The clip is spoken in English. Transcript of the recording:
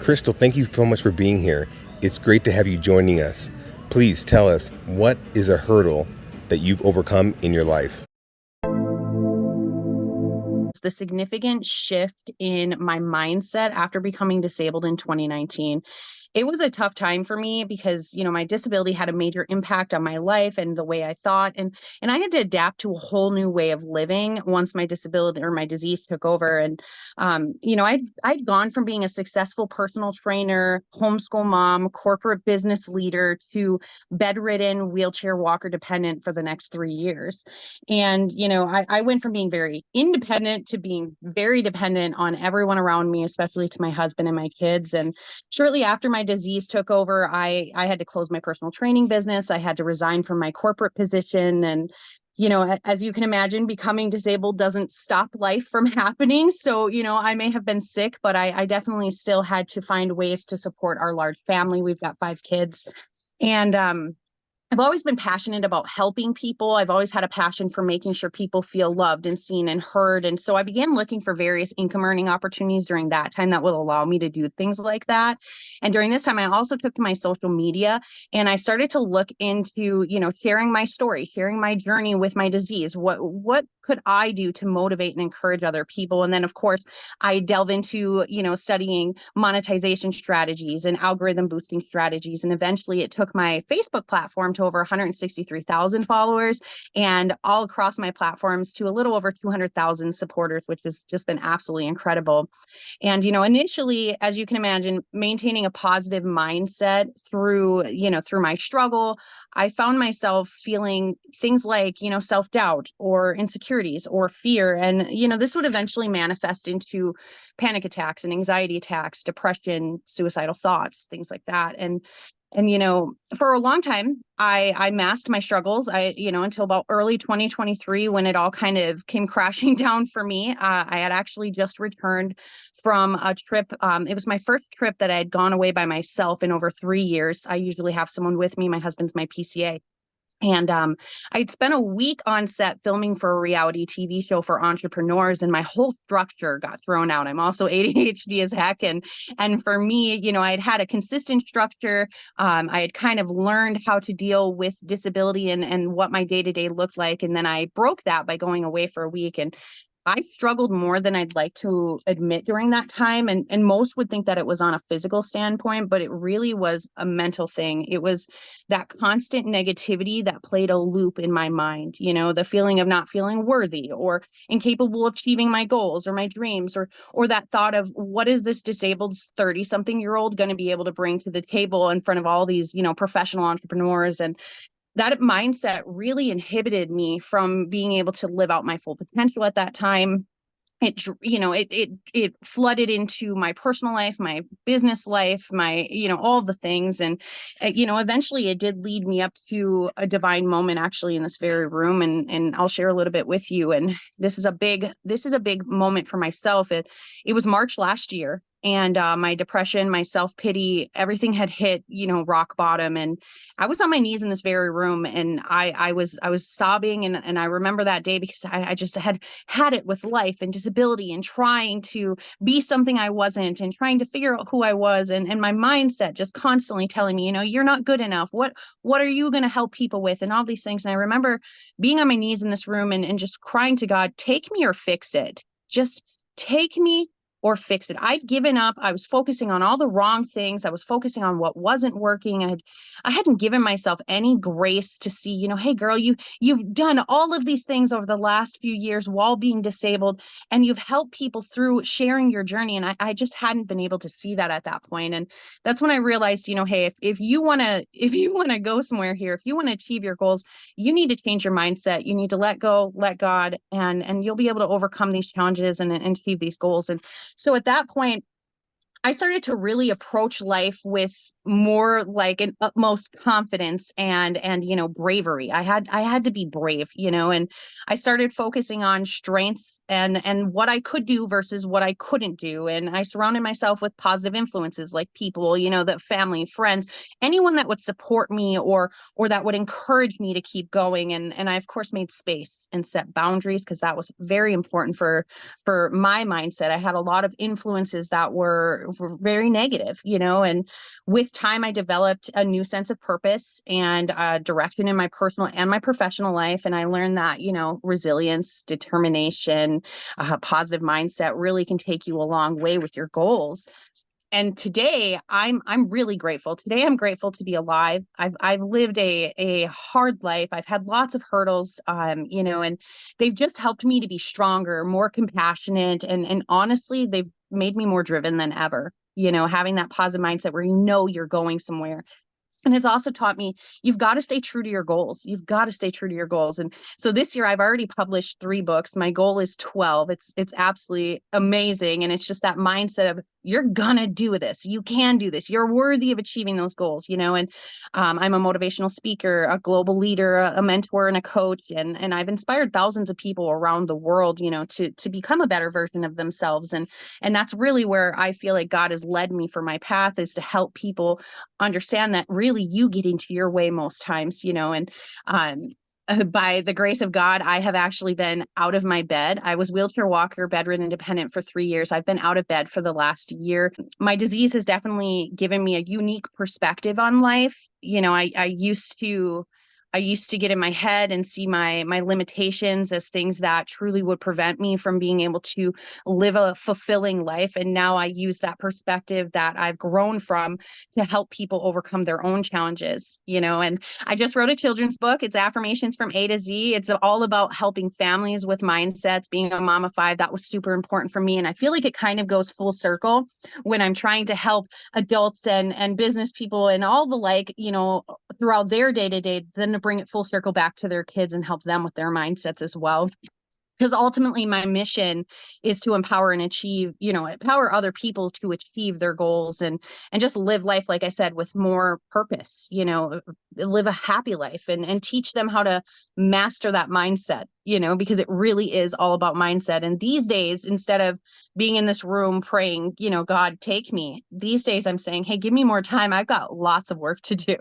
Krystle, thank you so much for being here. It's great to have you joining us. Please tell us, what is a hurdle that you've overcome in your life? The significant shift in my mindset after becoming disabled in 2019. It was a tough time for me because, my disability had a major impact on my life and the way I thought. And I had to adapt to a whole new way of living once my disability or my disease took over. And I'd gone from being a successful personal trainer, homeschool mom, corporate business leader to bedridden, wheelchair walker dependent for the next 3 years. And, I went from being very independent to being very dependent on everyone around me, especially to my husband and my kids. And shortly after my disease took over, I had to close my personal training business. I had to resign from my corporate position. And, as you can imagine, becoming disabled doesn't stop life from happening. So, I may have been sick, but I definitely still had to find ways to support our large family. We've got 5 kids. And I've always been passionate about helping people. I've always had a passion for making sure people feel loved and seen and heard. And so I began looking for various income earning opportunities during that time that would allow me to do things like that. And during this time, I also took to my social media and I started to look into, sharing my story, sharing my journey with my disease. What could I do to motivate and encourage other people? And then, of course, I delve into, studying monetization strategies and algorithm boosting strategies. And eventually it took my Facebook platform to over 163,000 followers and all across my platforms to a little over 200,000 supporters, which has just been absolutely incredible. And, initially, as you can imagine, maintaining a positive mindset through my struggle, I found myself feeling things like, self-doubt or insecurities or fear. And, this would eventually manifest into panic attacks and anxiety attacks, depression, suicidal thoughts, things like that. And for a long time, I masked my struggles. Until about early 2023, when it all kind of came crashing down for me. I had actually just returned from a trip. It was my first trip that I had gone away by myself in over 3 years. I usually have someone with me. My husband's my PCA. And I'd spent a week on set filming for a reality TV show for entrepreneurs, and my whole structure got thrown out. I'm also ADHD as heck, and for me, I had a consistent structure. I had kind of learned how to deal with disability and what my day to day looked like, and then I broke that by going away for a week. And I struggled more than I'd like to admit during that time. And most would think that it was on a physical standpoint, but it really was a mental thing. It was that constant negativity that played a loop in my mind, the feeling of not feeling worthy or incapable of achieving my goals or my dreams, or that thought of what is this disabled 30-something-year-old going to be able to bring to the table in front of all these, professional entrepreneurs. And that mindset really inhibited me from being able to live out my full potential at that time. It flooded into my personal life, my business life, my, all the things. And, eventually it did lead me up to a divine moment actually in this very room. And I'll share a little bit with you. And this is a big moment for myself. It was March last year. And my depression, my self-pity, everything had hit, rock bottom. And I was on my knees in this very room, and I was sobbing. And I remember that day because I just had it with life and disability and trying to be something I wasn't and trying to figure out who I was. And my mindset just constantly telling me, you're not good enough. What are you going to help people with? And all these things. And I remember being on my knees in this room and just crying to God, take me or fix it. Just take me or fix it. I'd given up. I was focusing on all the wrong things. I was focusing on what wasn't working. I hadn't given myself any grace to see, hey girl, you've done all of these things over the last few years while being disabled, and you've helped people through sharing your journey. And I just hadn't been able to see that at that point. And that's when I realized, hey, if you want to go somewhere here, if you want to achieve your goals, you need to change your mindset. You need to let go, let God, and you'll be able to overcome these challenges and achieve these goals. And so at that point, I started to really approach life with more like an utmost confidence and bravery. I had to be brave, and I started focusing on strengths and what I could do versus what I couldn't do. And I surrounded myself with positive influences like people, that family, friends, anyone that would support me or that would encourage me to keep going. And I of course made space and set boundaries because that was very important for my mindset. I had a lot of influences that were very negative, and with time, I developed a new sense of purpose and direction in my personal and my professional life. And I learned that, resilience, determination, positive mindset really can take you a long way with your goals. And today I'm really grateful. Today I'm grateful to be alive. I've lived a hard life. I've had lots of hurdles, and they've just helped me to be stronger, more compassionate, and honestly, they've made me more driven than ever. Having that positive mindset where you're going somewhere. And it's also taught me you've got to stay true to your goals. You've got to stay true to your goals. And so this year I've already published 3 books. My goal is 12. It's absolutely amazing. And it's just that mindset of you're gonna do this. You can do this. You're worthy of achieving those goals, and I'm a motivational speaker, a global leader, a mentor, and a coach. And I've inspired thousands of people around the world, to become a better version of themselves. And that's really where I feel like God has led me for my path, is to help people understand that really you get into your way most times, and by the grace of God, I have actually been out of my bed. I was wheelchair walker, bedridden, independent for 3 years. I've been out of bed for the last year. My disease has definitely given me a unique perspective on life. I used to get in my head and see my limitations as things that truly would prevent me from being able to live a fulfilling life. And now I use that perspective that I've grown from to help people overcome their own challenges, and I just wrote a children's book. It's affirmations from A to Z. It's all about helping families with mindsets. Being a mom of 5, that was super important for me. And I feel like it kind of goes full circle when I'm trying to help adults and business people and all the throughout their day-to-day, then to bring it full circle back to their kids and help them with their mindsets as well. Because ultimately my mission is to empower and empower other people to achieve their goals and just live life, like I said, with more purpose, live a happy life and teach them how to master that mindset, because it really is all about mindset. And these days, instead of being in this room praying, God, take me, these days I'm saying, hey, give me more time. I've got lots of work to do.